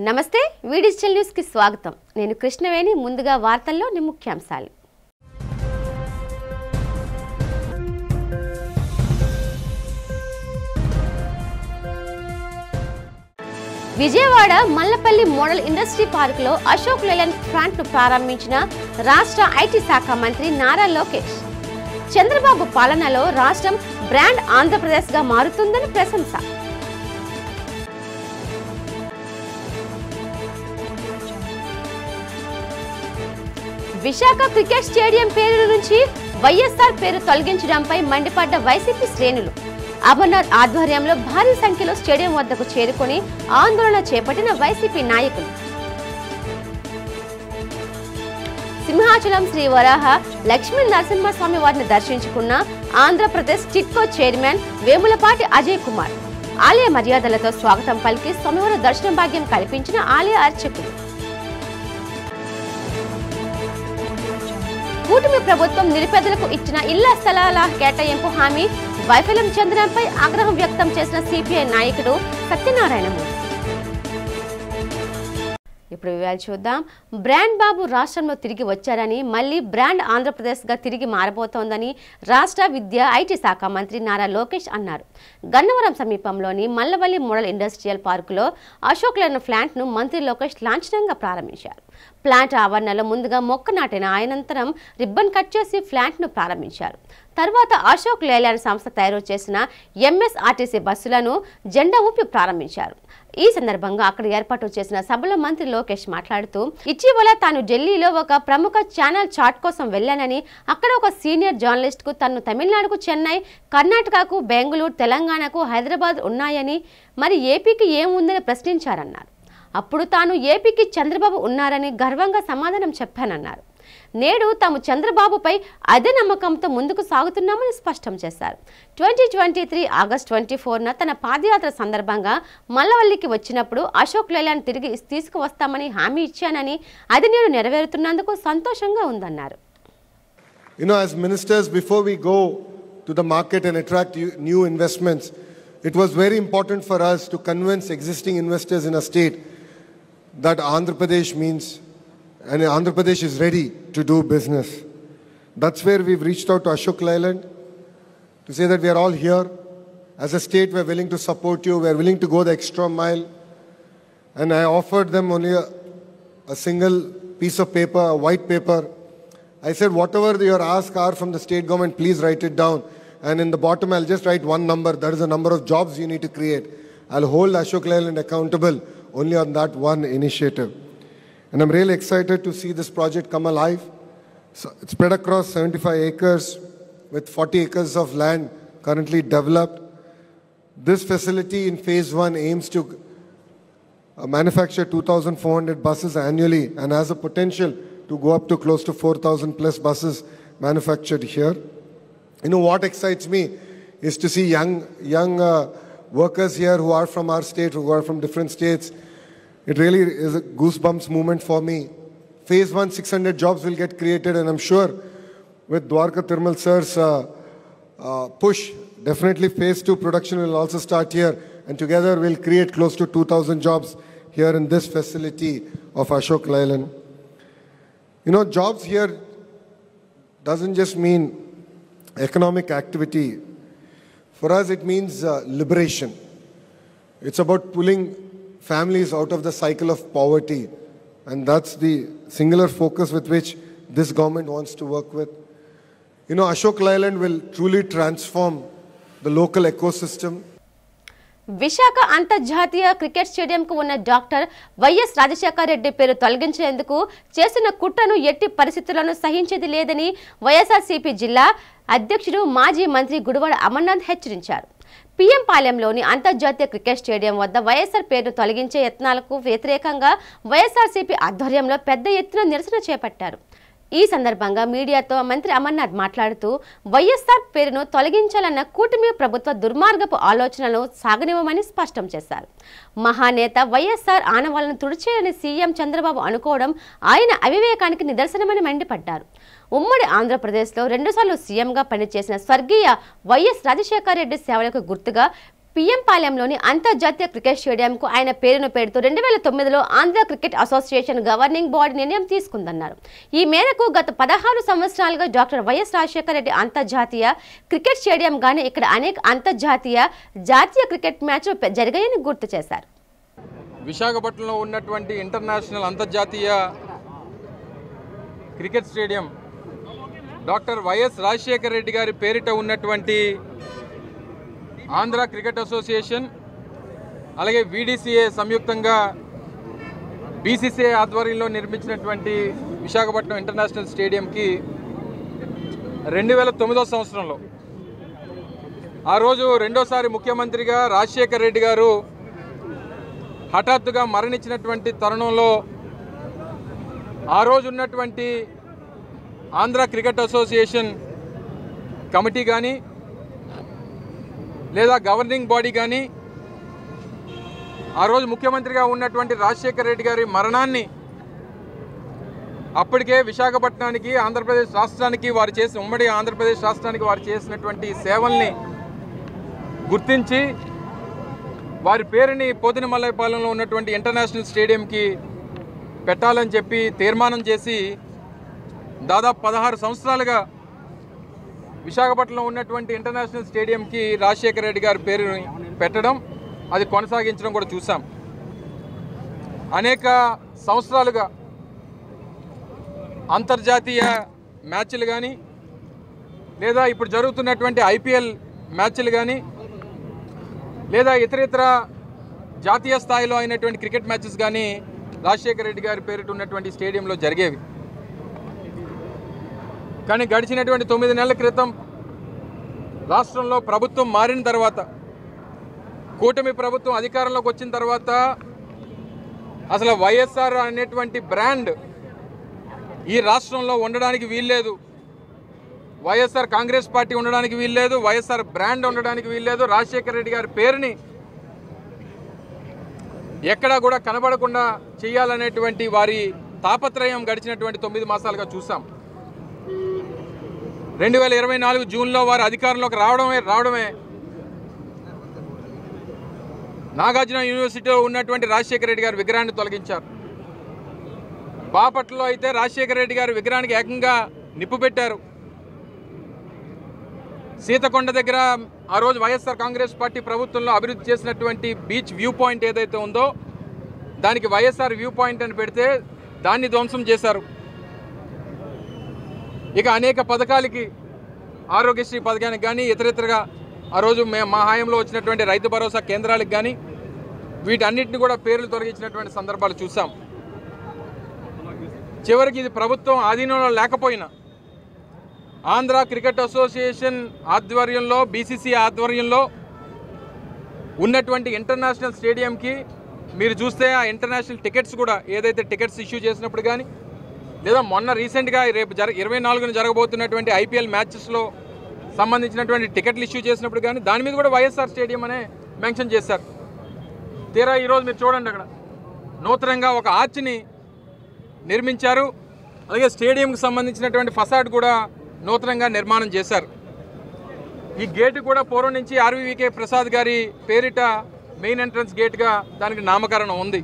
నమస్తే వీడిజిటల్ న్యూస్ కి స్వాగతం నేను కృష్ణవేణి ముందుగా వార్తల్లో ముఖ్యాంశాలు Vijayawada Mallapalli model industry park లో అశోక్ లేలాండ్ ప్లాంట్ ను ప్రారంభించిన రాష్ట్ర ఐటీ శాఖ మంత్రి నారా లోకేష్ చంద్రబాబు పాలనలో రాష్ట్రం బ్రాండ్ ఆంధ్రప్రదేశ్ గా మారుతుందని ప్రశంస విశాఖ క్రికెట్ స్టేడియం పేరు నుంచి వైఎస్ఆర్ పేరు తొలగించడంపై మండిపడ్డ వైసీపీ శ్రేణులు అమర్నాథ్ ఆధ్వర్యంలో భారీ సంఖ్యలో స్టేడియం వద్దకు చేరుకొని ఆందోళన చేపట్టిన వైసీపీ నాయకులు సింహాచలం శ్రీ వరాహ లక్ష్మీ నరసింహస్వామి వారిని దర్శించుకున్న ఆంధ్రప్రదేశ్ టిట్కో చైర్మన్ వేములపాటి అజయ్ కుమార్ ఆలయ మర్యాదలతో స్వాగతం పలికి స్వామివారి దర్శన భాగ్యం కల్పించిన ఆలయ అర్చకులు కూటమి ప్రభుత్వం నిరుపేదలకు ఇచ్చిన ఇళ్ల స్థలాల కేటాయింపు హామీ వైఫల్యం చెందడంపై ఆగ్రహం వ్యక్తం చేసిన సిపిఐ నాయకుడు సత్యనారాయణమూర్తి. ఇప్పుడు వివరాలు చూద్దాం. బ్రాండ్ బాబు రాష్ట్రంలో తిరిగి వచ్చారని మళ్లీ బ్రాండ్ ఆంధ్రప్రదేశ్ గా తిరిగి మారబోతోందని రాష్ట్ర విద్యా ఐటీ శాఖ మంత్రి నారా లోకేష్ అన్నారు. గన్నవరం సమీపంలోని మల్లవల్లి మోడల్ ఇండస్ట్రియల్ పార్కులో అశోక్ లేలాండ్ ప్లాంట్ ను మంత్రి లోకేష్ లాంఛనంగా ప్రారంభించారు. ప్లాంట్ ఆవరణలో ముందుగా మొక్క నాటిన అనంతరం రిబ్బన్ కట్ చేసి ప్లాంట్ ను ప్రారంభించారు. తర్వాత అశోక్ లేలాండ్ సంస్థ తయారు చేసిన ఎంఎస్ఆర్టీసీ బస్సులను జెండా ఊపి ప్రారంభించారు. ఈ సందర్భంగా అక్కడ ఏర్పాటు చేసిన సభలో మంత్రి లోకేష్ మాట్లాడుతూ ఇటీవల తాను ఢిల్లీలో ఒక ప్రముఖ ఛానల్ చాట్ కోసం వెళ్లానని అక్కడ ఒక సీనియర్ జర్నలిస్ట్ కు తను తమిళనాడుకు చెన్నై, కర్ణాటకకు బెంగళూరు, తెలంగాణకు హైదరాబాద్ ఉన్నాయని మరి ఏపీకి ఏముందని ప్రశ్నించారన్నారు. అప్పుడు తాను ఏపీకి చంద్రబాబు ఉన్నారని గర్వంగా సమాధానం చెప్పానన్నారు. నేడు తాము చంద్రబాబుపై అదే నమ్మకంతో ముందుకు సాగుతున్నామని స్పష్టం చేశారు. 2023 ఆగస్టు 24న తన పాదయాత్ర సందర్భంగా మల్లవల్లికి వచ్చినప్పుడు అశోక్ లేలాండ్ తిరిగి తీసుకువస్తామని హామీ ఇచ్చానని అది నేడు నెరవేరుతున్నందుకు సంతోషంగా ఉందన్నారు. As ministers, before we go to the market and attract new investments, it was very important for us to convince existing investors in a state that Andhra Pradesh means and Andhra Pradesh is ready to do business. That's where we've reached out to Ashok Leland to say that we are all here. As a state, we're willing to support you. We're willing to go the extra mile. And I offered them only a single piece of paper, a white paper. I said, whatever your asks are from the state government, please write it down. And in the bottom, I'll just write one number. That is the number of jobs you need to create. I'll hold Ashok Leland accountable only on that one initiative. And I'm really excited to see this project come alive. So it's spread across 75 acres with 40 acres of land currently developed. This facility in phase 1 aims to manufacture 2,400 buses annually and has a potential to go up to close to 4,000 plus buses manufactured here. What excites me is to see young workers here who are from our state, who are from different states. It really is a goosebumps moment for me. Phase 1, 600 jobs will get created, and I'm sure with Dwarka Tirmal sir's push, definitely phase 2 production will also start here, and together we'll create close to 2,000 jobs here in this facility of Ashok Leland. Jobs here doesn't just mean economic activity. For us, it means liberation. It's about pulling families out of the cycle of poverty, and that's the singular focus with which this government wants to work with. Ashok Leland will truly transform the local ecosystem. Visakha అంతర్జాతీయ cricket స్టేడియంకు ఉన్న doctor YS Rajasekhara Reddy పేరు తొలగించేందుకు చేసిన కుట్రను ఎట్టి పరిస్థితులను సహించేది లేదని వైఎస్ఆర్సీపీ జిల్లా అధ్యక్షుడు మాజీ మంత్రి గుడివాడ అమర్నాథ్ హెచ్చరించారు. పిఎం పాలెంలోని అంతర్జాతీయ క్రికెట్ స్టేడియం వద్ద వైఎస్ఆర్ పేరును తొలగించే యత్నాలకు వ్యతిరేకంగా వైఎస్ఆర్సీపీ ఆధ్వర్యంలో పెద్ద ఎత్తున నిరసన చేపట్టారు. ఈ సందర్భంగా మీడియాతో మంత్రి అమర్నాథ్ మాట్లాడుతూ వైఎస్ఆర్ పేరును తొలగించాలన్న కూటమి ప్రభుత్వ దుర్మార్గపు ఆలోచనలను సాగనివ్వమని స్పష్టం చేశారు. మహానేత వైఎస్ఆర్ ఆనవాళ్లను తుడిచేయాలని సీఎం చంద్రబాబు అనుకోవడం ఆయన అవివేకానికి నిదర్శనమని మండిపడ్డారు. ఉమ్మడి ఆంధ్రప్రదేశ్లో 2 సార్లు సీఎంగా పనిచేసిన స్వర్గీయ వైఎస్ రాజశేఖర రెడ్డి సేవలకు గుర్తుగా పిఎం పాలెంలోని అంతర్జాతీయ క్రికెట్ స్టేడియంకు ఆయన పేరును పెడుతూ 2009లో Andhra cricket association governing body నిర్ణయం తీసుకుందన్నారు. ఈ మేరకు గత 16 సంవత్సరాలుగా డాక్టర్ వైఎస్ రాజశేఖర రెడ్డి అంతర్జాతీయ క్రికెట్ స్టేడియం గానీ ఇక్కడ అనేక అంతర్జాతీయ జాతీయ క్రికెట్ మ్యాచ్లు జరిగాయని గుర్తు చేశారు. విశాఖపట్నంలో ఉన్నటువంటి ఇంటర్నేషనల్ అంతర్జాతీయ cricket stadium doctor YS Rajasekhara Reddy గారి పేరిట ఉన్నటువంటి ఆంధ్ర క్రికెట్ అసోసియేషన్ అలాగే వీడీసీఏ సంయుక్తంగా బీసీసీఐ ఆధ్వర్యంలో నిర్మించినటువంటి విశాఖపట్నం ఇంటర్నేషనల్ స్టేడియంకి 2009 సంవత్సరంలో ఆ రోజు రెండోసారి ముఖ్యమంత్రిగా రాజశేఖర రెడ్డి గారు హఠాత్తుగా మరణించినటువంటి తరుణంలో ఆ రోజు ఉన్నటువంటి ఆంధ్ర క్రికెట్ అసోసియేషన్ కమిటీ కానీ లేదా గవర్నింగ్ బాడీ కానీ ఆ రోజు ముఖ్యమంత్రిగా ఉన్నటువంటి రాజశేఖర రెడ్డి గారి మరణాన్ని అప్పటికే విశాఖపట్నానికి ఆంధ్రప్రదేశ్ రాష్ట్రానికి వారు చేసిన ఉమ్మడి ఆంధ్రప్రదేశ్ రాష్ట్రానికి వారు చేసినటువంటి సేవల్ని గుర్తించి వారి పేరుని పోతినమల్లైపాలెంలో ఉన్నటువంటి ఇంటర్నేషనల్ స్టేడియంకి పెట్టాలని చెప్పి తీర్మానం చేసి దాదాపు 16 సంవత్సరాలుగా విశాఖపట్నంలో ఉన్నటువంటి ఇంటర్నేషనల్ స్టేడియంకి రాజశేఖర రెడ్డి గారి పేరుని పెట్టడం అది కొనసాగించడం కూడా చూసాం. అనేక సంవత్సరాలుగా అంతర్జాతీయ మ్యాచ్లు కానీ లేదా ఇప్పుడు జరుగుతున్నటువంటి ఐపీఎల్ మ్యాచ్లు కానీ లేదా ఇతర జాతీయ స్థాయిలో అయినటువంటి క్రికెట్ మ్యాచెస్ కానీ రాజశేఖర రెడ్డి గారి పేరిట ఉన్నటువంటి స్టేడియంలో జరిగేవి. కానీ గడిచినటువంటి 9 నెలల క్రితం రాష్ట్రంలో ప్రభుత్వం మారిన తర్వాత కూటమి ప్రభుత్వం అధికారంలోకి వచ్చిన తర్వాత అసలు వైఎస్ఆర్ అనేటువంటి బ్రాండ్ ఈ రాష్ట్రంలో ఉండడానికి వీల్లేదు, వైఎస్ఆర్ కాంగ్రెస్ పార్టీ ఉండడానికి వీల్లేదు, వైఎస్ఆర్ బ్రాండ్ ఉండడానికి వీల్లేదు, రాజశేఖర రెడ్డి గారి పేరుని ఎక్కడా కూడా కనబడకుండా చేయాలనేటువంటి వారి తాపత్రయం గడిచినటువంటి 9 మాసాలుగా చూసాం. 2024 జూన్లో వారు అధికారంలోకి రావడమే నాగార్జున యూనివర్సిటీలో ఉన్నటువంటి రాజశేఖర రెడ్డి గారి విగ్రహాన్ని తొలగించారు. బాపట్లలో అయితే రాజశేఖర రెడ్డి గారి విగ్రహానికి ఏకంగా నిప్పు పెట్టారు. సీతకొండ దగ్గర ఆ రోజు వైఎస్ఆర్ కాంగ్రెస్ పార్టీ ప్రభుత్వంలో అభివృద్ధి చేసినటువంటి బీచ్ వ్యూ పాయింట్ ఏదైతే ఉందో దానికి వైఎస్ఆర్ వ్యూ పాయింట్ అని పెడితే దాన్ని ధ్వంసం చేశారు. ఇక అనేక పథకాలకి ఆరోగ్యశ్రీ పథకానికి కానీ ఇతరగా ఆ రోజు మా హయాంలో వచ్చినటువంటి రైతు భరోసా కేంద్రాలకు కానీ వీటన్నిటిని కూడా పేర్లు తొలగించినటువంటి సందర్భాలు చూసాం. చివరికి ఇది ప్రభుత్వం ఆధీనంలో లేకపోయినా ఆంధ్ర క్రికెట్ అసోసియేషన్ ఆధ్వర్యంలో బీసీసీ ఆధ్వర్యంలో ఉన్నటువంటి ఇంటర్నేషనల్ స్టేడియంకి మీరు చూస్తే ఆ ఇంటర్నేషనల్ టికెట్స్ కూడా ఏదైతే టికెట్స్ ఇష్యూ చేసినప్పుడు కానీ లేదా మొన్న రీసెంట్గా రేపు 24న జరగబోతున్నటువంటి ఐపీఎల్ మ్యాచెస్లో సంబంధించినటువంటి టికెట్లు ఇష్యూ చేసినప్పుడు కానీ దాని మీద కూడా వైఎస్ఆర్ స్టేడియం అనే మెన్షన్ చేశారు. తీరా ఈరోజు మీరు చూడండి అక్కడ నూతనంగా ఒక ఆర్చ్ని నిర్మించారు. అలాగే స్టేడియంకి సంబంధించినటువంటి ఫసాడ్ కూడా నూతనంగా నిర్మాణం చేశారు. ఈ గేటు కూడా పూర్వం నుంచి ఆర్వీవీకే ప్రసాద్ గారి పేరిట మెయిన్ ఎంట్రన్స్ గేట్గా దానికి నామకరణం ఉంది.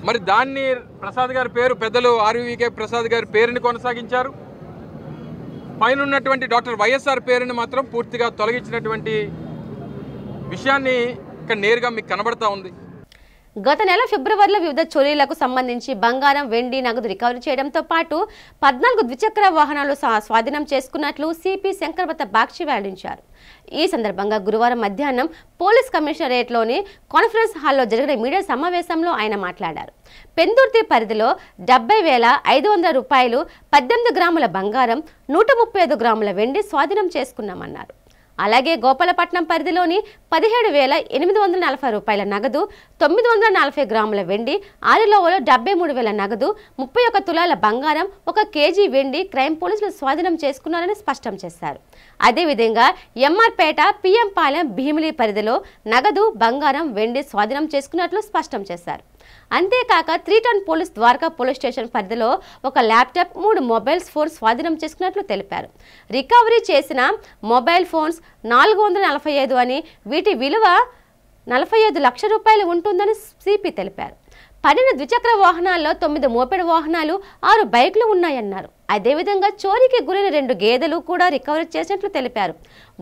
మరి దాన్ని ప్రసాద్ గారి పేరు పెద్దలు ఆర్వీవీకే ప్రసాద్ గారి పేరుని కొనసాగించారు. పైన ఉన్నటువంటి డాక్టర్ వైఎస్ఆర్ పేరుని మాత్రం పూర్తిగా తొలగించినటువంటి విషయాన్ని ఇక్కడ నేరుగా మీకు కనబడతా ఉంది. గత నెల ఫిబ్రవరిలో వివిధ చోరీలకు సంబంధించి బంగారం, వెండి, నగదు రికవరీ చేయడంతో పాటు 14 ద్విచక్ర వాహనాలు స్వాధీనం చేసుకున్నట్లు సిపి శంకర్బత బాక్షి వెల్లడించారు. ఈ సందర్భంగా గురువారం మధ్యాహ్నం పోలీస్ కమిషనరేట్లోని కాన్ఫరెన్స్ హాల్లో జరిగిన మీడియా సమావేశంలో ఆయన మాట్లాడారు. పెందుర్తి పరిధిలో 70,500 రూపాయలు, 18 గ్రాముల బంగారం, 135 గ్రాముల వెండి స్వాధీనం చేసుకున్నామన్నారు. అలాగే గోపాలపట్నం పరిధిలోని 17,840 రూపాయల నగదు, 940 గ్రాముల వెండి, ఆరిలోవలో 73,000 నగదు, 31 తులాల బంగారం, 1 కేజీ వెండి క్రైమ్ పోలీసులు స్వాధీనం చేసుకున్నారని స్పష్టం చేశారు. అదేవిధంగా ఎంఆర్పేట, పిఎం పాలెం, భీమిలి పరిధిలో నగదు, బంగారం, వెండి స్వాధీనం చేసుకున్నట్లు స్పష్టం చేశారు. అంతేకాక 3 town police Dwaraka police station పరిధిలో ఒక ల్యాప్టాప్ 3 మొబైల్ ఫోన్స్ స్వాధీనం చేసుకున్నట్లు తెలిపారు. రికవరీ చేసిన మొబైల్ ఫోన్స్ 445 అని, వీటి విలువ 45 లక్షల రూపాయలు ఉంటుందని సిపి తెలిపారు. 12 ద్విచక్ర వాహనాల్లో 9 మోపెడ్ వాహనాలు 6 బైకులు ఉన్నాయన్నారు. అదేవిధంగా చోరీకి గురైన 2 గేదెలు కూడా రికవరీ చేసినట్లు తెలిపారు.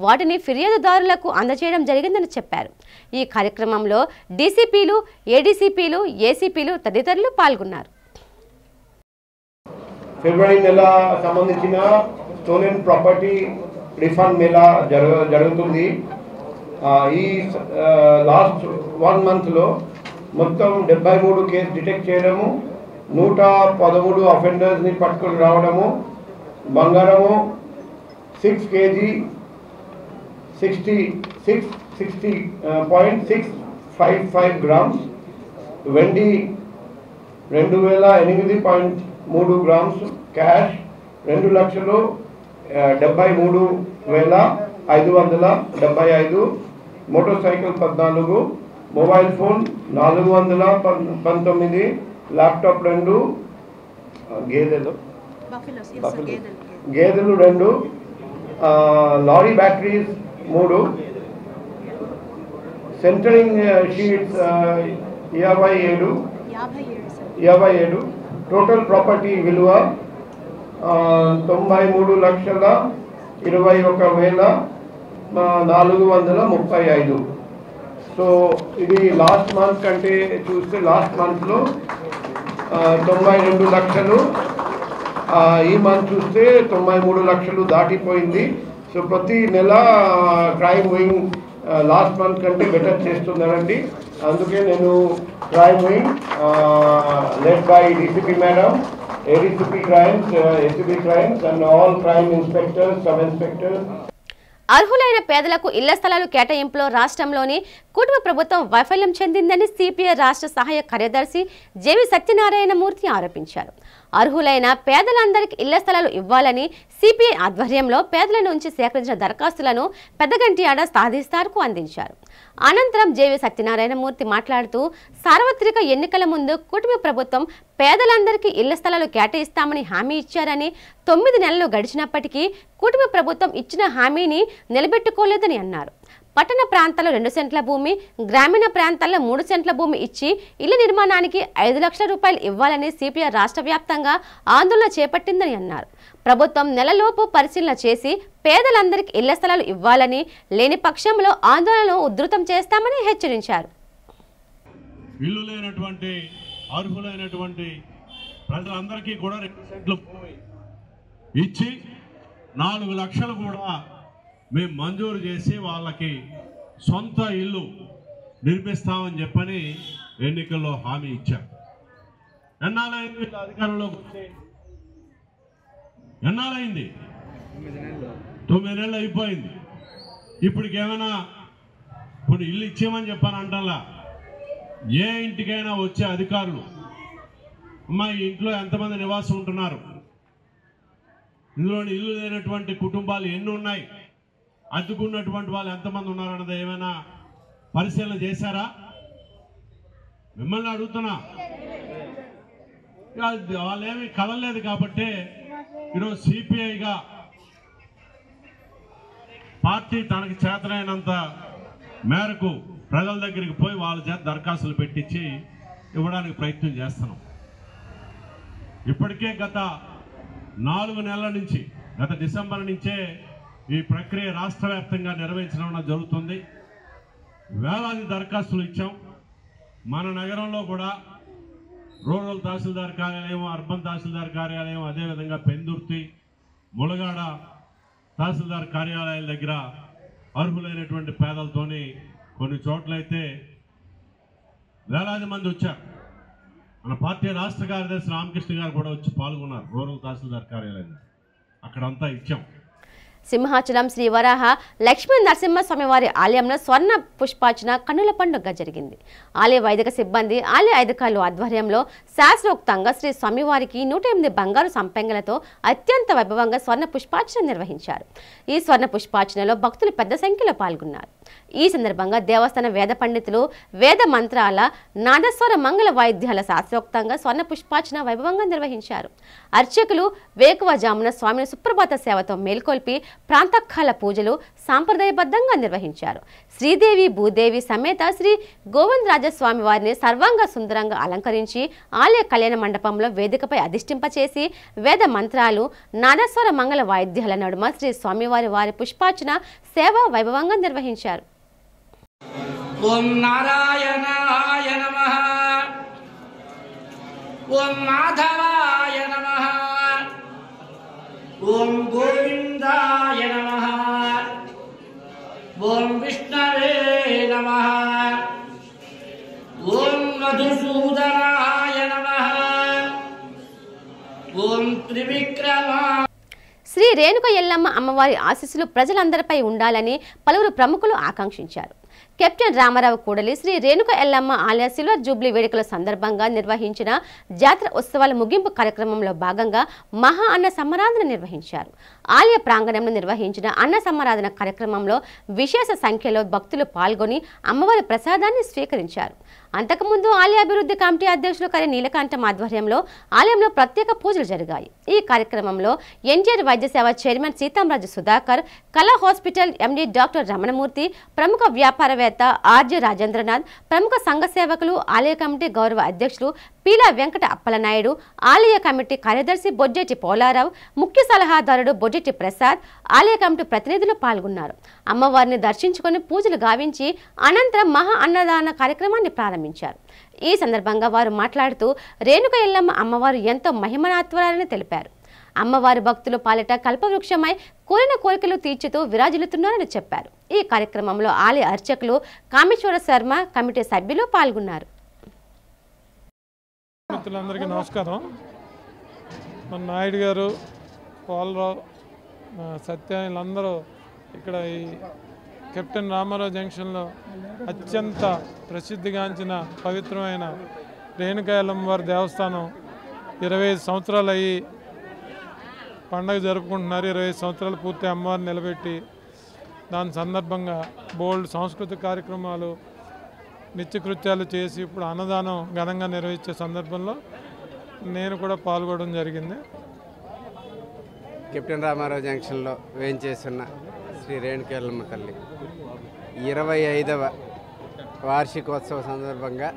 వాటిని ఫిర్యాదుదారులకు అందజేయడం జరిగిందని చెప్పారు. ఈ కార్యక్రమంలో డీసీపీలు, ఏడీసీపీలు, ఏసీపీలు తదితరులు పాల్గొన్నారు. ఫిబ్రవరి నెల సంబంధించిన స్టోలెన్ ప్రాపర్టీ రిఫండ్ మేళా జరుగుతుంది. ఈ లాస్ట్ 1 మంత్లో మొత్తం 73 కేసు డిటెక్ట్ చేయడము, 113 అఫెండర్స్ని పట్టుకొని రావడము, బంగారము 6 kg 60.655 grams, వెండి 2008.3 grams, cash 2,73,575, motor cycle 14, mobile phone 419, laptop 2, గేదెలు 2, lorry batteries 3, centering sheets 57. Total property విలువ 93,21,435. సో ఇది లాస్ట్ మంత్ కంటే చూస్తే లాస్ట్ మంత్లో 92 లక్షలు, ఈ మంత్ చూస్తే 93 లక్షలు దాటిపోయింది. సో ప్రతి నెల క్రైమ్ వింగ్ లాస్ట్ మంత్ కంటే బెటర్ చేస్తున్నారండి. అందుకే నేను crime wing led by DCP madam, ADCP crimes, ACB crimes and all crime inspectors, sub inspectors. అర్హులైన పేదలకు ఇళ్ల స్థలాలు కేటాయింపులో రాష్ట్రంలోని కుటుంబ ప్రభుత్వం వైఫల్యం చెందిందని సిపిఐ రాష్ట్ర సహాయ కార్యదర్శి జేవి సత్యనారాయణమూర్తి ఆరోపించారు. అర్హులైన పేదలందరికీ ఇళ్ల స్థలాలు ఇవ్వాలని సిపిఐ ఆధ్వర్యంలో పేదల నుంచి సేకరించిన దరఖాస్తులను పెద్దగంటియాడ సాధిస్తార్కు అందించారు. అనంతరం జేవి సత్యనారాయణమూర్తి మాట్లాడుతూ సార్వత్రిక ఎన్నికల ముందు కుటుంబ ప్రభుత్వం పేదలందరికీ ఇళ్ల స్థలాలు కేటాయిస్తామని హామీ ఇచ్చారని, 9 నెలలు గడిచినప్పటికీ కుటుంబ ప్రభుత్వం ఇచ్చిన హామీని నిలబెట్టుకోలేదని అన్నారు. పట్టణ ప్రాంతాల్లో 2 సెంట్ల భూమి, గ్రామీణ ప్రాంతాల్లో 3 సెంట్ల భూమి ఇచ్చి ఇళ్ల నిర్మాణానికి 5 లక్షల రూపాయలు ఇవ్వాలని సిపిఐ రాష్ట్ర వ్యాప్తంగా ఆందోళన చేపట్టిందని అన్నారు. ప్రభుత్వం నెలలోపు పరిశీలన చేసి పేదలందరికీ ఇళ్ల స్థలాలు ఇవ్వాలని, లేని పక్షంలో ఆందోళనను ఉధృతం చేస్తామని హెచ్చరించారు. ఇల్లు లేనటువంటి అర్హులైనటువంటి ప్రజలందరికీ కూడా 2 సెంట్ల భూమి ఇచ్చి 4 లక్షలు కూడా మేము మంజూరు చేసి వాళ్ళకి సొంత ఇల్లు నిర్మిస్తామని చెప్పని ఎన్నికల్లో హామీ ఇచ్చాం. ఎన్నాళ్ళైంది అధికారంలోకి వచ్చి? ఎన్నాళ్ళైంది? 9 నెలలు అయిపోయింది. ఇప్పటికేమైనా ఇప్పుడు ఇల్లు ఇచ్చామని చెప్పని అంటల్లా. ఏ ఇంటికైనా వచ్చే అధికారులు అమ్మా ఈ ఇంట్లో ఎంతమంది నివాసం ఉంటున్నారు, ఇందులో ఇల్లు లేనటువంటి కుటుంబాలు ఎన్ని ఉన్నాయి, అడ్డుకున్నటువంటి వాళ్ళు ఎంతమంది ఉన్నారన్నది ఏమైనా పరిశీలన చేశారా? మిమ్మల్ని అడుగుతున్నా. వాళ్ళేమీ కదలలేదు కాబట్టి ఈరోజు సిపిఐగా పార్టీ తనకి చేతనైనంత మేరకు ప్రజల దగ్గరికి పోయి వాళ్ళ చేత దరఖాస్తులు పెట్టించి ఇవ్వడానికి ప్రయత్నం చేస్తున్నాం. ఇప్పటికే గత 4 నెలల నుంచి, గత డిసెంబర్ నుంచే ఈ ప్రక్రియ రాష్ట్ర వ్యాప్తంగా నిర్వహించడం జరుగుతుంది. వేలాది దరఖాస్తులు ఇచ్చాం. మన నగరంలో కూడా రూరల్ తహసీల్దార్ కార్యాలయం, అర్బన్ తహసీల్దార్ కార్యాలయం, అదేవిధంగా పెందుర్తి, ములగాడ తహసీల్దార్ కార్యాలయాల దగ్గర అర్హులైనటువంటి పేదలతోని కొన్ని చోట్లయితే వేలాది మంది వచ్చారు. మన పార్టీ రాష్ట్ర కార్యదర్శి రామకృష్ణ గారు కూడా వచ్చి పాల్గొన్నారు రూరల్ తహసీల్దార్ కార్యాలయం. అక్కడంతా ఇచ్చాం. సింహాచలం శ్రీ వరాహ లక్ష్మీ నరసింహస్వామి వారి ఆలయంలో స్వర్ణ పుష్పార్చన కన్నుల పండుగ జరిగింది. ఆలయ వైదిక సిబ్బంది, ఆలయ అధికారుల ఆధ్వర్యంలో శాస్త్రోక్తంగా శ్రీ స్వామివారికి 108 బంగారు సంపెంగలతో అత్యంత వైభవంగా స్వర్ణ పుష్పార్చన నిర్వహించారు. ఈ స్వర్ణ పుష్పార్చనలో భక్తులు పెద్ద సంఖ్యలో పాల్గొన్నారు. ఈ సందర్భంగా దేవస్థాన వేద పండితులు వేద మంత్రాల నాదస్వర మంగళ వాయిద్యాల శాస్త్రోక్తంగా స్వర్ణ పుష్పార్చన వైభవంగా నిర్వహించారు. అర్చకులు వేకువజామున స్వామిని సుప్రభాత సేవతో మేల్కొల్పి ప్రాంతకాల పూజలు సాంప్రదాయబద్ధంగా నిర్వహించారు. శ్రీదేవి భూదేవి సమేత శ్రీ గోవిందరాజస్వామి వారిని సర్వాంగ సుందరంగా అలంకరించి ఆలయ కళ్యాణ మండపంలో వేదికపై అధిష్టింపచేసి వేద మంత్రాలు నాదస్వర మంగళ వాయిద్యాల నడుమ శ్రీ స్వామివారి వారి పుష్పార్చన సేవ వైభవంగా నిర్వహించారు. ఓం నారాయణాయ నమః, ఓం మాధవాయ నమః, ఓం గోవిందాయ నమః, ఓం విష్ణవే నమః, ఓం మధుసూదనాయ నమః, ఓం త్రివిక్రమా. శ్రీ రేణుక ఎల్లమ్మ అమ్మవారి ఆశీస్సులు ప్రజలందరిపై ఉండాలని పలువురు ప్రముఖులు ఆకాంక్షించారు. కెప్టెన్ రామారావు కూడలి శ్రీ రేణుక ఎల్లమ్మ ఆలయ సిల్వర్ జూబ్లీ వేడుకల సందర్భంగా నిర్వహించిన జాతర ఉత్సవాల ముగింపు కార్యక్రమంలో భాగంగా మహా అన్న సమారాధన నిర్వహించారు. ఆలయ ప్రాంగణంలో నిర్వహించిన అన్న సమారాధన కార్యక్రమంలో విశేష సంఖ్యలో భక్తులు పాల్గొని అమ్మవారి ప్రసాదాన్ని స్వీకరించారు. అంతకుముందు ఆలయ అభివృద్ధి కమిటీ అధ్యక్షులు కరి నీలకంఠం ఆధ్వర్యంలో ఆలయంలో ప్రత్యేక పూజలు జరిగాయి. ఈ కార్యక్రమంలో ఎన్టీఆర్ వైద్య సేవ చైర్మన్ సీతాంరాజు సుధాకర్, కళా హాస్పిటల్ ఎండీ డాక్టర్ రమణమూర్తి, ప్రముఖ వ్యాపారవేత్త ఆర్జే రాజేంద్రనాథ్, ప్రముఖ సంఘ సేవకులు, ఆలయ కమిటీ గౌరవ అధ్యక్షులు పీలా వెంకట అప్పలనాయుడు, ఆలయ కమిటీ కార్యదర్శి బొడ్డెట్టి పోలారావు, ముఖ్య సలహాదారుడు బొడ్డెట్టి ప్రసాద్, ఆలయ కమిటీ ప్రతినిధులు పాల్గొన్నారు. అమ్మవారిని దర్శించుకొని పూజలు గావించి అనంతరం మహా అన్నదాన కార్యక్రమాన్ని ప్రారంభించారు. ఈ సందర్భంగా వారు మాట్లాడుతూ రేణుక ఎల్లమ్మ అమ్మవారు ఎంతో మహిమనాత్వరాలని తెలిపారు. అమ్మవారి భక్తులు పాలిట కల్పవృక్షమై కోరిన కోరికలు తీర్చుతూ విరాజిల్లుతున్నారని చెప్పారు. ఈ కార్యక్రమంలో ఆలయ అర్చకులు కామేశ్వర శర్మ, కమిటీ సభ్యులు పాల్గొన్నారు. మిత్రులందరికీ నమస్కారం. మన నాయుడు గారు, పోలరావు, సత్య వీళ్ళందరూ ఇక్కడ ఈ కెప్టెన్ రామారావు జంక్షన్లో అత్యంత ప్రసిద్ధిగాంచిన పవిత్రమైన రేణుక ఎల్లమ్మ వారి దేవస్థానం 25 సంవత్సరాలు అయ్యి పండగ జరుపుకుంటున్నారు. 25 సంవత్సరాలు పూర్తి అమ్మవారిని నిలబెట్టి దాని సందర్భంగా బోల్డ్ సాంస్కృతిక కార్యక్రమాలు, నిత్యకృత్యాలు చేసి ఇప్పుడు అన్నదానం ఘనంగా నిర్వహించే సందర్భంలో నేను కూడా పాల్గొనడం జరిగింది. కెప్టెన్ రామారావు జంక్షన్లో వేయించేస్తున్న శ్రీ రేణుక ఎల్లమ్మ తల్లి 25వ వార్షికోత్సవ సందర్భంగా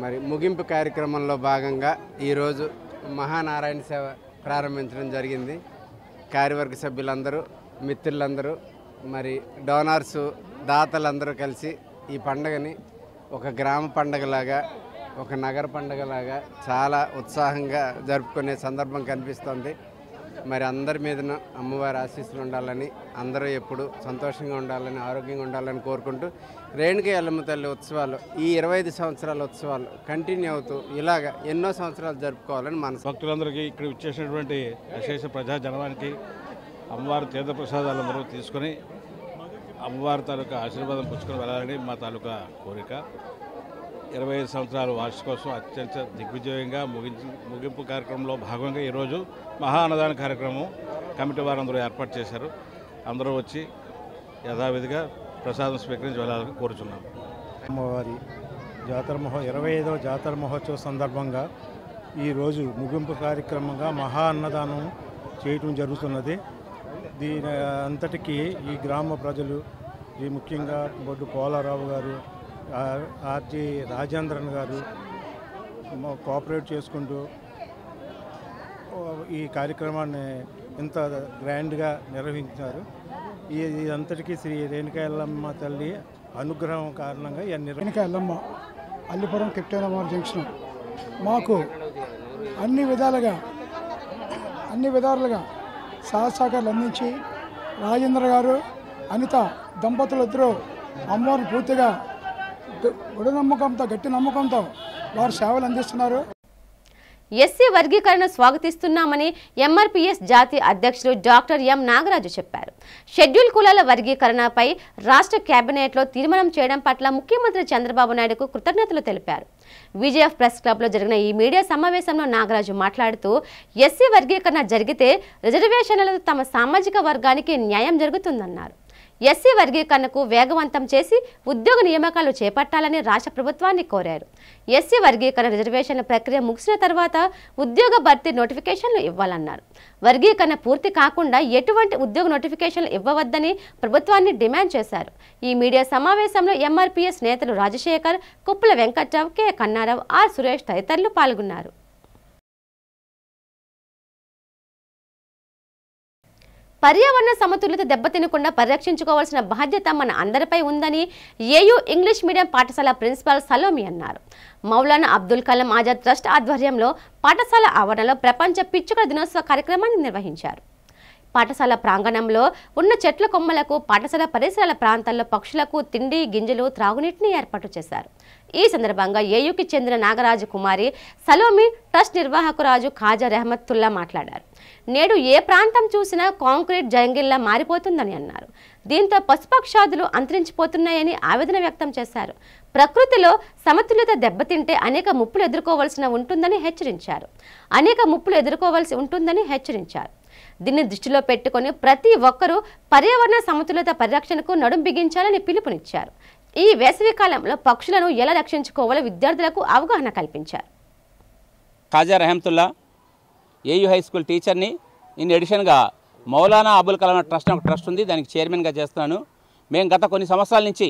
మరి ముగింపు కార్యక్రమంలో భాగంగా ఈరోజు మహానారాయణ సేవ ప్రారంభించడం జరిగింది. కార్యవర్గ సభ్యులందరూ, మిత్రులందరూ, మరి డోనార్సు, దాతలందరూ కలిసి ఈ పండుగని ఒక గ్రామ పండుగలాగా, ఒక నగర పండుగలాగా చాలా ఉత్సాహంగా జరుపుకునే సందర్భం కనిపిస్తోంది. మరి అందరి మీదన అమ్మవారి ఆశీస్సులు ఉండాలని, అందరూ ఎప్పుడు సంతోషంగా ఉండాలని, ఆరోగ్యంగా ఉండాలని కోరుకుంటూ రేణుక ఎల్లమ్మ తల్లి ఉత్సవాలు ఈ 25 సంవత్సరాల ఉత్సవాలు కంటిన్యూ అవుతూ ఇలాగ ఎన్నో సంవత్సరాలు జరుపుకోవాలని మనసు. భక్తులందరికీ ఇక్కడ ఇచ్చేసినటువంటి అశేష ప్రజాజనానికి అమ్మవారి తీర్థప్రసాదాలందరూ తీసుకొని అమ్మవారి తాలూకా ఆశీర్వాదం పుచ్చుకొని వెళ్ళాలని మా తాలూకా కోరిక. 25 సంవత్సరాల వార్షికోత్సవం అత్యంత దిగ్విజయంగా ముగింపు కార్యక్రమంలో భాగంగా ఈరోజు మహా అన్నదాన కార్యక్రమం కమిటీ వారందరూ ఏర్పాటు చేశారు. అందరూ వచ్చి యథావిధిగా ప్రసాదం స్వీకరించి వెళ్ళాలని కోరుచున్నాం. అమ్మవారి జాతర 25వ జాతర మహోత్సవ సందర్భంగా ఈరోజు ముగింపు కార్యక్రమంగా మహా అన్నదానం చేయటం జరుగుతున్నది. దీని అంతటికీ ఈ గ్రామ ప్రజలు, ఈ ముఖ్యంగా బొడ్డు పోలారావు గారు, ఆర్జీ రాజేంద్రన్ గారు కోఆపరేట్ చేసుకుంటూ ఈ కార్యక్రమాన్ని ఇంత గ్రాండ్గా నిర్వహించారు. ఇదంతటికీ శ్రీ రేణుక ఎల్లమ్మ తల్లి అనుగ్రహం కారణంగా రేణుక ఎల్లమ్మ అల్లిపురం కెప్టెన్ రామారావు జంక్షన్ మాకు అన్ని విధాలుగా సహసహకారాలు అందించి రాజేంద్ర గారు, అనిత దంపతులు ఇద్దరు అమ్మవారిని పూర్తిగా గట్టి నమ్మకంతో వారు సేవలు అందిస్తున్నారు. ఎస్సీ వర్గీకరణ స్వాగతిస్తున్నామని ఎంఆర్పీఎస్ జాతీయ అధ్యక్షులు డాక్టర్ ఎం నాగరాజు చెప్పారు. షెడ్యూల్ కులాల వర్గీకరణపై రాష్ట్ర కేబినెట్లో తీర్మానం చేయడం పట్ల ముఖ్యమంత్రి చంద్రబాబు నాయుడుకు కృతజ్ఞతలు తెలిపారు. విజయఫ్ ప్రెస్ క్లబ్లో జరిగిన ఈ మీడియా సమావేశంలో నాగరాజు మాట్లాడుతూ ఎస్సీ వర్గీకరణ జరిగితే రిజర్వేషన్లతో తమ సామాజిక వర్గానికి న్యాయం జరుగుతుందన్నారు. ఎస్సీ వర్గీకరణకు వేగవంతం చేసి ఉద్యోగ నియామకాలు చేపట్టాలని రాష్ట్ర ప్రభుత్వాన్ని కోరారు. ఎస్సీ వర్గీకరణ రిజర్వేషన్ల ప్రక్రియ ముగిసిన తర్వాత ఉద్యోగ భర్తీ నోటిఫికేషన్లు ఇవ్వాలన్నారు. వర్గీకరణ పూర్తి కాకుండా ఎటువంటి ఉద్యోగ నోటిఫికేషన్లు ఇవ్వవద్దని ప్రభుత్వాన్ని డిమాండ్ చేశారు. ఈ మీడియా సమావేశంలో ఎంఆర్పీఎస్ నేతలు రాజశేఖర్, కుప్పల వెంకట్రావు, కె కన్నారావు, ఆర్ సురేష్ తదితరులు పాల్గొన్నారు. పర్యావరణ సమతుల్యత దెబ్బతినకుండా పరిరక్షించుకోవాల్సిన బాధ్యత మన అందరిపై ఉందని ఏయూ ఇంగ్లీష్ మీడియం పాఠశాల ప్రిన్సిపాల్ సలోమి అన్నారు. మౌలానా అబ్దుల్ కలాం ఆజాద్ ట్రస్ట్ ఆధ్వర్యంలో పాఠశాల ఆవరణలో ప్రపంచ పిచ్చుకల దినోత్సవ కార్యక్రమాన్ని నిర్వహించారు. పాఠశాల ప్రాంగణంలో ఉన్న చెట్ల కొమ్మలకు, పాఠశాల పరిసరాల ప్రాంతాల్లో పక్షులకు తిండి, గింజలు, త్రాగునీటిని ఏర్పాటు చేశారు. ఈ సందర్భంగా ఏయూకి చెందిన నాగరాజు కుమారి సలోమి ట్రస్ట్ నిర్వాహకురాజు ఖాజా రెహమతుల్లా మాట్లాడారు. నేడు ఏ ప్రాంతం చూసినా కాంక్రీట్ జంగిల్లా మారిపోతుందని అన్నారు. దీంతో పశుపక్షాదులు అంతరించిపోతున్నాయని ఆవేదన వ్యక్తం చేశారు. ప్రకృతిలో సమతుల్యత దెబ్బతింటే అనేక ముప్పులు ఎదుర్కోవాల్సి ఉంటుందని హెచ్చరించారు. దీన్ని దృష్టిలో పెట్టుకుని ప్రతి ఒక్కరూ పర్యావరణ సమతుల్యత పరిరక్షణకు నడుం బిగించాలని పిలుపునిచ్చారు. ఈ వేసవి కాలంలో పక్షులను ఎలా రక్షించుకోవాలో విద్యార్థులకు అవగాహన కల్పించారు. Khaja Rahmatullah AU high school టీచర్ని. ఇన్ ఎడిషన్గా మౌలానా అబుల్ కలాం ట్రస్ట్ ఒక ట్రస్ట్ ఉంది, దానికి చైర్మన్గా చేస్తున్నాను. మేము గత కొన్ని సంవత్సరాల నుంచి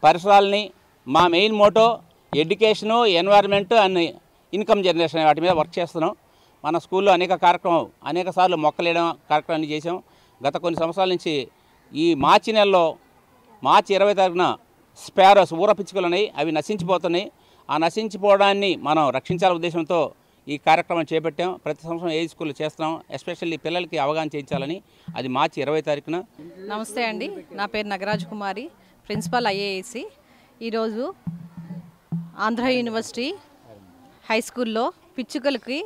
పరిసరాలని మా main motto education, environment and income generation వాటి మీద వర్క్ చేస్తున్నాం. మన స్కూల్లో అనేక సార్లు మొక్కలేయడం కార్యక్రమాన్ని చేసాం. గత కొన్ని సంవత్సరాల నుంచి ఈ మార్చి నెలలో మార్చి 20 తారీఖున స్పారోస్ ఊర పిచ్చుకలు ఉన్నాయి, అవి నశించిపోతున్నాయి. ఆ నశించిపోవడాన్ని మనం రక్షించాలనే ఉద్దేశంతో ఈ కార్యక్రమం చేపట్టాం. ప్రతి సంవత్సరం ఏ స్కూల్లో చేస్తున్నాం, ఎస్పెషల్లీ పిల్లలకి అవగాహన చేయించాలని. అది మార్చి 20 తారీఖున. నమస్తే అండి, నా పేరు నాగరాజు కుమారి, ప్రిన్సిపల్ ఐఏఎస్సి. ఈరోజు ఆంధ్ర యూనివర్సిటీ హై స్కూల్లో పిచ్చుకలకి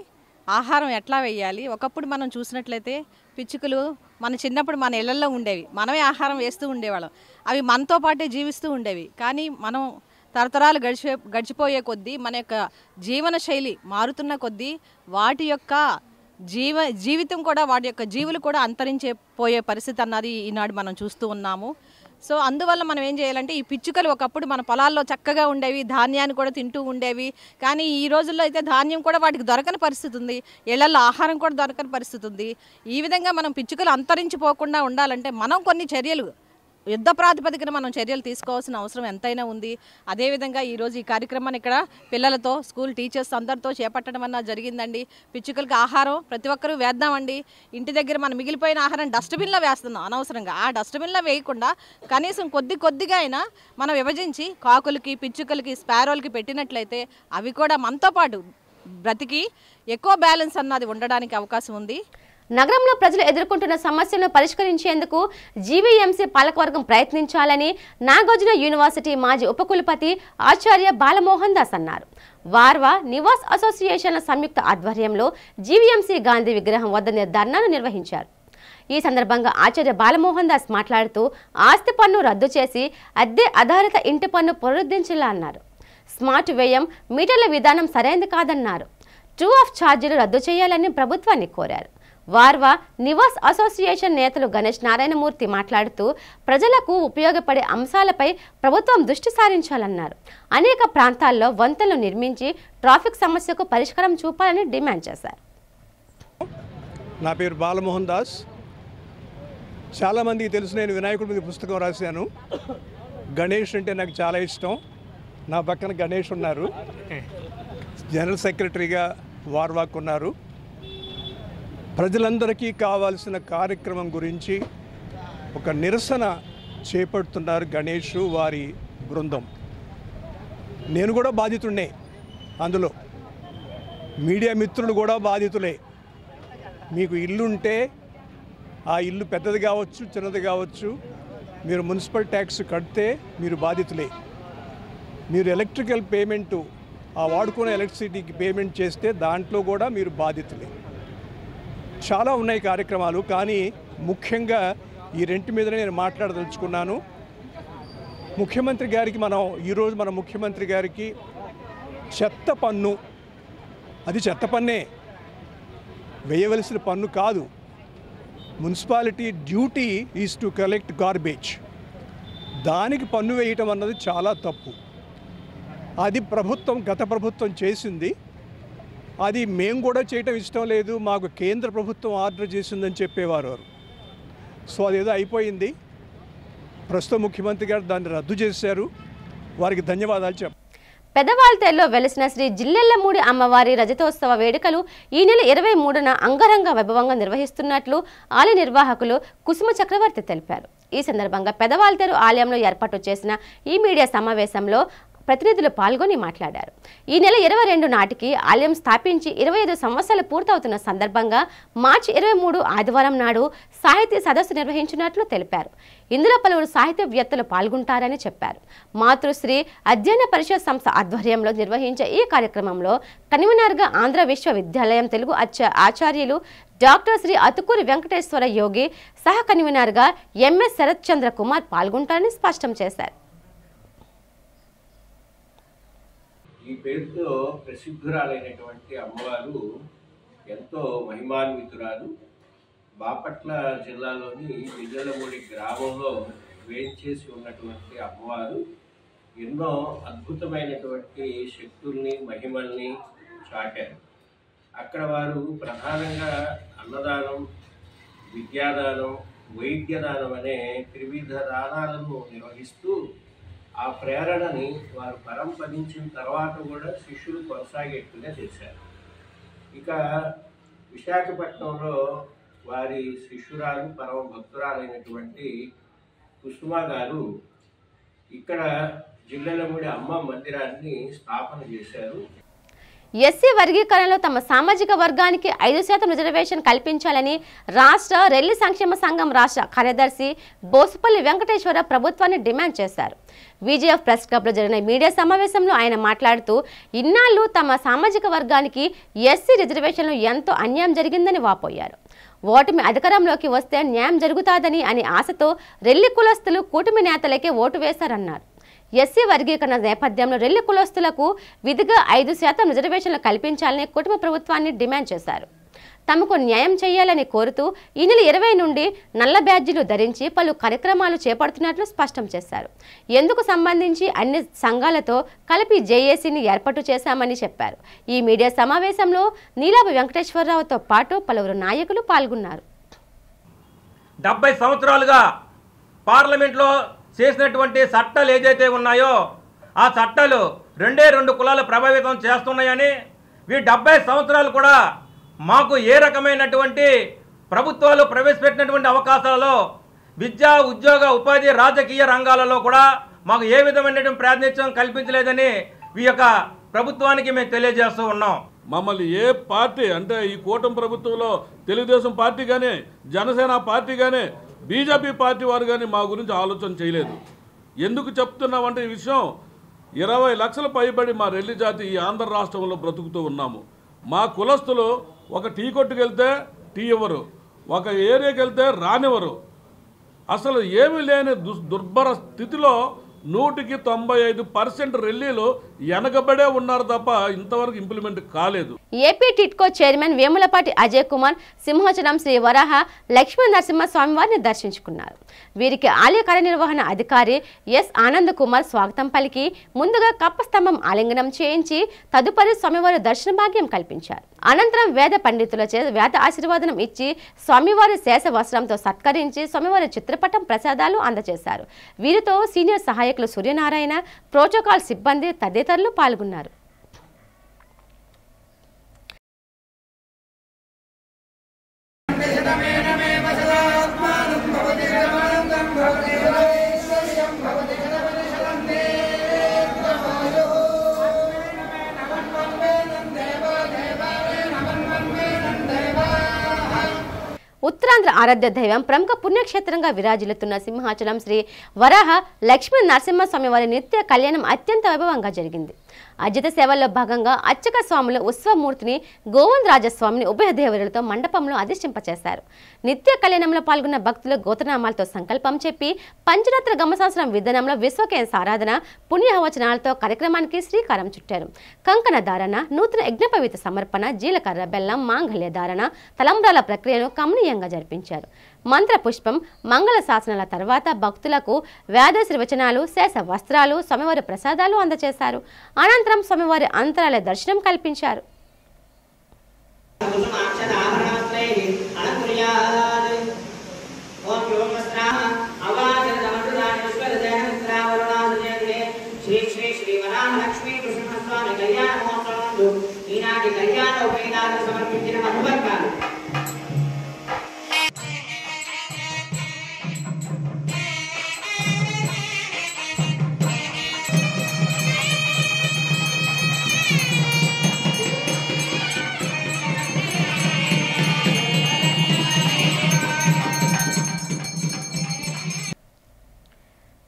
ఆహారం ఎట్లా వేయాలి. ఒకప్పుడు మనం చూసినట్లయితే పిచ్చుకలు మన చిన్నప్పుడు మన ఇళ్లలో ఉండేవి, మనమే ఆహారం వేస్తూ ఉండేవాళ్ళం. అవి మనతో పాటే జీవిస్తూ ఉండేవి. కానీ మనం తరతరాలు గడిచిపోయే కొద్దీ మన యొక్క జీవన శైలి మారుతున్న కొద్దీ వాటి యొక్క జీవితం కూడా, వాటి యొక్క జీవులు కూడా అంతరించిపోయే పరిస్థితి అన్నది ఈనాడు మనం చూస్తూ ఉన్నాము. సో అందువల్ల మనం ఏం చేయాలంటే, ఈ పిచ్చుకలు ఒకప్పుడు మన పొలాల్లో చక్కగా ఉండేవి, ధాన్యాన్ని కూడా తింటూ ఉండేవి. కానీ ఈ రోజుల్లో అయితే ధాన్యం కూడా వాటికి దొరకని పరిస్థితి ఉంది, ఇళ్లలో ఆహారం కూడా దొరకని పరిస్థితి ఉంది. ఈ విధంగా మనం పిచ్చుకలు అంతరించిపోకుండా ఉండాలంటే మనం కొన్ని చర్యలు, యుద్ధ ప్రాతిపదికన మనం చర్యలు తీసుకోవాల్సిన అవసరం ఎంతైనా ఉంది. అదేవిధంగా ఈరోజు ఈ కార్యక్రమాన్ని ఇక్కడ పిల్లలతో, స్కూల్ టీచర్స్ అందరితో చేపట్టడం అన్నది జరిగిందండి. పిచ్చుకలకి ఆహారం ప్రతి ఒక్కరూ వేద్దామండి. ఇంటి దగ్గర మనం మిగిలిపోయిన ఆహారం డస్ట్బిన్లో వేస్తున్నాం అనవసరంగా. ఆ డస్ట్బిన్లో వేయకుండా కనీసం కొద్దిగా అయినా మనం విభజించి కాకులకి, పిచ్చుకలకి, స్పారోలకి పెట్టినట్లయితే అవి కూడా మనతో పాటు బ్రతికి ఎక్కువ బ్యాలెన్స్ అన్నది ఉండడానికి అవకాశం ఉంది. నగరంలో ప్రజలు ఎదుర్కొంటున్న సమస్యలను పరిష్కరించేందుకు జీవీఎంసీ పాలకవర్గం ప్రయత్నించాలని నాగార్జున యూనివర్సిటీ మాజీ ఉపకులపతి ఆచార్య బాలమోహన్ దాస్ అన్నారు. వార్వా నివాస్ అసోసియేషన్ల సంయుక్త ఆధ్వర్యంలో జీవీఎంసీ గాంధీ విగ్రహం వద్ద ధర్నాను నిర్వహించారు. ఈ సందర్భంగా ఆచార్య బాలమోహన్ దాస్ మాట్లాడుతూ ఆస్తి పన్ను రద్దు చేసి అద్దె ఆధారిత ఇంటి పన్ను పునరుద్ధరించాలని అన్నారు. స్మార్ట్ వ్యయం, మీటర్ల విధానం సరైనది కాదన్నారు. ట్రూ ఆఫ్ ఛార్జీలు రద్దు చేయాలని ప్రభుత్వాన్ని కోరారు. వార్వా నివాస్ అసోసియేషన్ నేతలు గణేష్ నారాయణమూర్తి మాట్లాడుతూ ప్రజలకు ఉపయోగపడే అంశాలపై ప్రభుత్వం దృష్టి సారించాలన్నారు. అనేక ప్రాంతాల్లో వంతెనలు నిర్మించి ట్రాఫిక్ సమస్యకు పరిష్కారం చూపాలని డిమాండ్ చేశారు. నా పేరు బాలమోహన్ దాస్. చాలామందికి తెలుసు, నేను వినాయకుడి మీద పుస్తకం రాశాను. గణేష్ అంటే నాకు చాలా ఇష్టం. నా పక్కన గణేష్ ఉన్నారు, జనరల్ సెక్రటరీగా వార్వాక్ ఉన్నారు. ప్రజలందరికీ కావాల్సిన కార్యక్రమం గురించి ఒక నిరసన చేపడుతున్నారు గణేష్ వారి బృందం. నేను కూడా బాధితుడినే, అందులో మీడియా మిత్రులు కూడా బాధితులే. మీకు ఇల్లుంటే ఆ ఇల్లు పెద్దది కావచ్చు, చిన్నది కావచ్చు, మీరు మున్సిపల్ ట్యాక్స్ కడితే మీరు బాధితులే. మీరు ఎలక్ట్రికల్ పేమెంటు, ఆ వాడుకునే ఎలక్ట్రిసిటీకి పేమెంట్ చేస్తే దాంట్లో కూడా మీరు బాధితులే. చాలా ఉన్నాయి కార్యక్రమాలు, కానీ ముఖ్యంగా ఈ రెంటి మీదనే నేను మాట్లాడదలుచుకున్నాను. ముఖ్యమంత్రి గారికి ఈరోజు మన ముఖ్యమంత్రి గారికి చెత్త పన్ను, అది చెత్త పన్నే, వేయవలసిన పన్ను కాదు. Municipality duty is to collect garbage. దానికి పన్ను వేయటం అన్నది చాలా తప్పు. అది గత ప్రభుత్వం చేసింది. అది మేము కూడా చేయటం ఇష్టం లేదు, మాకు కేంద్ర ప్రభుత్వం ఆర్డర్ చేసిందని చెప్పేవారు వారు. సో అదేదో అయిపోయింది. ప్రస్తుత ముఖ్యమంత్రి గారు దాన్ని రద్దు చేశారు. వారికి ధన్యవాదాలు చెప్పారు. పెదవాల్తేరులో వెలిసిన శ్రీ జిల్లెళ్లమూడి అమ్మవారి రజతోత్సవ వేడుకలు ఈ నెల 23న అంగరంగ వైభవంగా నిర్వహిస్తున్నట్లు ఆలయ నిర్వాహకులు కుసుమ చక్రవర్తి తెలిపారు. ఈ సందర్భంగా పెదవాల్తేరు ఆలయంలో ఏర్పాటు చేసిన ఈ మీడియా సమావేశంలో ప్రతినిధులు పాల్గొని మాట్లాడారు. ఈ నెల 22 నాటికి ఆలయం స్థాపించి 25 సంవత్సరాలు పూర్తవుతున్న సందర్భంగా మార్చి 23 ఆదివారం నాడు సాహితీ సదస్సు నిర్వహించినట్లు తెలిపారు. ఇందులో పలువురు సాహిత్యవేత్తలు పాల్గొంటారని చెప్పారు. మాతృశ్రీ అధ్యయన పరిషత్ సంస్థ ఆధ్వర్యంలో నిర్వహించే ఈ కార్యక్రమంలో కన్వీనర్గా ఆంధ్ర విశ్వవిద్యాలయం తెలుగు ఆచార్యులు డాక్టర్ శ్రీ అతుకూరి వెంకటేశ్వర యోగి, సహ కన్వీనర్గా ఎంఎస్ శరత్ చంద్ర కుమార్ పాల్గొంటారని స్పష్టం చేశారు. ఈ పేరుతో ప్రసిద్ధురాలైనటువంటి అమ్మవారు ఎంతో మహిమాన్వితురాలు. బాపట్ల జిల్లాలోని జిల్లెళ్లమూడి గ్రామంలో వేంచేసి ఉన్నటువంటి అమ్మవారు ఎన్నో అద్భుతమైనటువంటి శక్తుల్ని, మహిమల్ని చాటారు. అక్కడ వారు ప్రధానంగా అన్నదానం, విద్యాదానం, వైద్యదానం అనే త్రివిధ దానాలను నిర్వహిస్తూ ఆ ప్రేరణని వారు పరంపదించిన తర్వాత కూడా శిష్యులు కొనసాగేట్టుగా చేశారు. ఇక విశాఖపట్నంలో వారి శిష్యురాలు, పరమ భక్తురాలైనటువంటి కుసుమ గారు ఇక్కడ జిల్లెళ్లమూడి అమ్మ మందిరాన్ని స్థాపన చేశారు. ఎస్సీ వర్గీకరణలో తమ సామాజిక వర్గానికి 5% రిజర్వేషన్ కల్పించాలని రాష్ట్ర రెల్లి సంక్షేమ సంఘం రాష్ట్ర కార్యదర్శి బోసుపల్లి వెంకటేశ్వర ప్రభుత్వాన్ని డిమాండ్ చేశారు. విజేఎఫ్ ప్రెస్ క్లబ్లో జరిగిన మీడియా సమావేశంలో ఆయన మాట్లాడుతూ ఇన్నాళ్లు తమ సామాజిక వర్గానికి ఎస్సీ రిజర్వేషన్లు ఎంతో అన్యాయం జరిగిందని వాపోయారు. ఓటమి అధికారంలోకి వస్తే న్యాయం జరుగుతాదని అని ఆశతో రెల్లి కులస్తులు కూటమి నేతలకే ఓటు వేశారన్నారు. ఎస్సీ వర్గీకరణ నేపథ్యంలో రెల్లి కులస్తులకు విధిగా 5% రిజర్వేషన్లు కల్పించాలని కుటుంబ ప్రభుత్వాన్ని డిమాండ్ చేశారు. తమకు న్యాయం చేయాలని కోరుతూ ఈ నెల 20 నుండి నల్ల బ్యాడ్జీలు ధరించి పలు కార్యక్రమాలు చేపడుతున్నట్లు స్పష్టం చేశారు. ఎందుకు సంబంధించి అన్ని సంఘాలతో కలిపి జేఏసీని ఏర్పాటు చేశామని చెప్పారు. ఈ మీడియా సమావేశంలో నీలాభ వెంకటేశ్వరరావుతో పాటు పలువురు నాయకులు పాల్గొన్నారు. 70 సంవత్సరాలుగా పార్లమెంట్లో చేసినటువంటి చట్టాలు ఏదైతే ఉన్నాయో ఆ చట్టాలు 2 కులాలు ప్రభావితం చేస్తున్నాయని, ఈ 70 సంవత్సరాలు కూడా మాకు ఏ రకమైనటువంటి ప్రభుత్వాలు ప్రవేశపెట్టినటువంటి అవకాశాలలో విద్యా, ఉద్యోగ, ఉపాధి, రాజకీయ రంగాలలో కూడా మాకు ఏ విధమైనటువంటి ప్రాతినిధ్యం కల్పించలేదని ఈ యొక్క ప్రభుత్వానికి మేము తెలియజేస్తూ ఉన్నాం. మమ్మల్ని ఏ పార్టీ అంటే ఈ కూటమి ప్రభుత్వంలో తెలుగుదేశం పార్టీ కానీ, జనసేన పార్టీ కానీ, బీజేపీ పార్టీ వారు కానీ మా గురించి ఆలోచన చేయలేదు. ఎందుకు చెప్తున్నామంటే ఈ విషయం 20 లక్షల పైబడి మా రెల్లి జాతి ఈ ఆంధ్ర రాష్ట్రంలో బ్రతుకుతూ ఉన్నాము. మా కులస్తులు ఒక టీ కొట్టుకు వెళ్తే టీ ఇవ్వరు, ఒక ఏరియాకి వెళ్తే రానివ్వరు. అసలు ఏమీ లేని దుర్భర స్థితిలో 195% రెల్లీలు వెనకబడే ఉన్నారు తప్ప ఇంతవరకు ఇంప్లిమెంట్ కాలేదు. ఏపీ టిట్కో చైర్మన్ వేములపాటి అజయ్ కుమార్ సింహాచలం శ్రీ వరాహ లక్ష్మీ నరసింహస్వామి వారిని దర్శించుకున్నారు. వీరికి ఆలయ కార్యనిర్వహణ అధికారి ఎస్ ఆనంద్ కుమార్ స్వాగతం పలికి ముందుగా కప్పస్తంభం ఆలింగనం చేయించి తదుపరి స్వామివారి దర్శన భాగ్యం కల్పించారు. అనంతరం వేద పండితులచే వేద ఆశీర్వాదనం ఇచ్చి స్వామివారి శేష వస్త్రంతో సత్కరించి స్వామివారి చిత్రపటం ప్రసాదాలు అందజేశారు. వీరితో సీనియర్ సహాయకులు సూర్యనారాయణ, ప్రోటోకాల్ సిబ్బంది తదితరులు పాల్గొన్నారు. ఉత్తరాంధ్ర ఆరాధ్య దైవం ప్రముఖ పుణ్యక్షేత్రంగా విరాజిల్లుతున్న సింహాచలం శ్రీ వరాహ లక్ష్మీ నరసింహస్వామి వారి నిత్య కళ్యాణం అత్యంత వైభవంగా జరిగింది. అజిత సేవల్లో భాగంగా అర్చక స్వాములు ఉత్సవమూర్తిని గోవిందరాజస్వామిని ఉభయ దేవరులతో మండపంలో అధిష్టింపచేశారు. నిత్య కళ్యాణంలో పాల్గొన్న భక్తులు గోత్రనామాలతో సంకల్పం చెప్పి పంచరాత్ర గమశాస్త్రం విధానంలో విశ్వకేశ ఆరాధన పుణ్యవచనాలతో కార్యక్రమానికి శ్రీకారం చుట్టారు. కంకణ ధారణ, నూతన యజ్ఞపవిత సమర్పణ, జీలకర్ర బెల్లం, మాంగళ్య ధారణ, తలంబ్రాల ప్రక్రియను కమనీయంగా జరిపించారు. మంత్ర పుష్పం, మంగళ శాసనాల తర్వాత భక్తులకు వేదాశీర్వచనాలు, శేష వస్త్రాలు, స్వామివారి ప్రసాదాలు అందజేశారు. అనంతరం స్వామివారి అంతరాలయ దర్శనం కల్పించారు.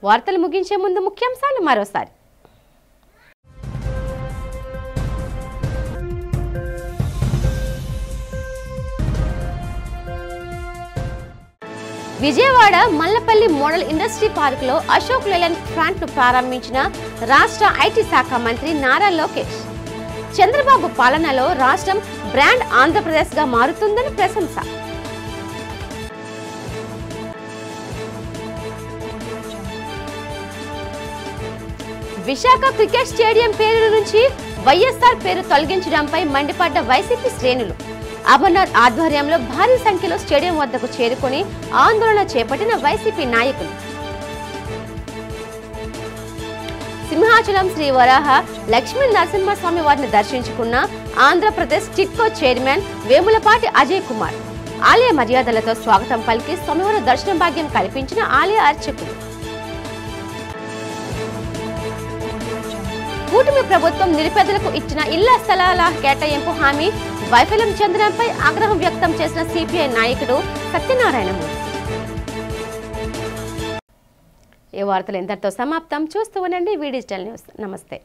వార్తలు ముగించే ముందు ముఖ్యాంశాలు మరోసారి. విజయవాడ మల్లపల్లి మోడల్ ఇండస్ట్రీ పార్కులో అశోక్ లేలాండ్ ప్లాంట్ ను ప్రారంభించిన రాష్ట్ర ఐటీ శాఖ మంత్రి నారా లోకేష్. చంద్రబాబు పాలనలో రాష్ట్రం బ్రాండ్ ఆంధ్రప్రదేశ్ గా మారుతుందని ప్రశంస. విశాఖ క్రికెట్ స్టేడియం పేరు నుంచి వైఎస్ఆర్ పేరు తొలగించడంపై మండిపడ్డ వైసీపీ శ్రేణులు. అమర్నాథ్ ఆధ్వర్యంలో భారీ సంఖ్యలో స్టేడియం వద్దకు చేరుకుని ఆందోళన చేపట్టిన వైసీపీ నాయకులు. సింహాచలం శ్రీ వరాహ లక్ష్మీ నరసింహస్వామి వారిని దర్శించుకున్న ఆంధ్రప్రదేశ్ టిట్కో చైర్మన్ వేములపాటి అజయ్ కుమార్. ఆలయ మర్యాదలతో స్వాగతం పలికి స్వామివారి దర్శన భాగ్యం కల్పించిన ఆలయ అర్చకులు. కూటమి ప్రభుత్వం నిరుపేదలకు ఇచ్చిన ఇళ్ల స్థలాల కేటాయింపు హామీ వైఫల్యం చెందడంపై ఆగ్రహం వ్యక్తం చేసిన సిపిఐ నాయకుడు సత్యనారాయణమూర్తి. ఈ వార్తలు ఇంతటితో సమాప్తం. చూస్తూ ఉండండి వి డిజిటల్ న్యూస్. నమస్తే.